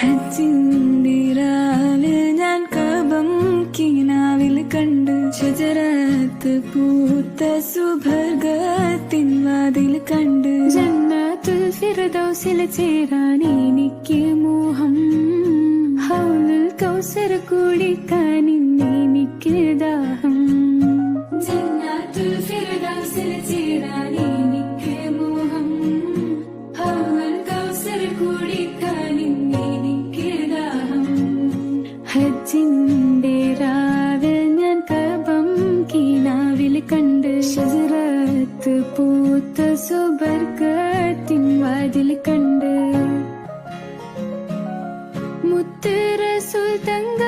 ഹജ്ജിന്റെ രാവിൽ ഞാൻ കബം കിനാവിൽ കണ്ട് ഷജറത്ത് പൂത്ത സുബർഗത്തിൻ വാതിൽ കണ്ട് ജന്നത്തുൽ ഫിർദൗസിൽ ചേരാൻ എനിക്ക് മോഹം ഹൗലുൽ കൗസർ കുടിക്കാൻ എനിക്ക് ദാഹം ജന്നത്തുൽ ഫിർദൗസിൽ ചേരാൻ എനിക്ക് മോഹം ഹൗലുൽ കൗസർ കുടിക്കാൻ എനിക്ക് ദാഹം ഹജ്ജിന്റെ രാവിൽ ഞാൻ കബം കിനാവിൽ കണ്ട് ഷജറത്ത് പൂത്ത സുബർഗത്തിൻ വാതിൽ കണ്ട് മുത്ത് റസൂൽ തങ്ക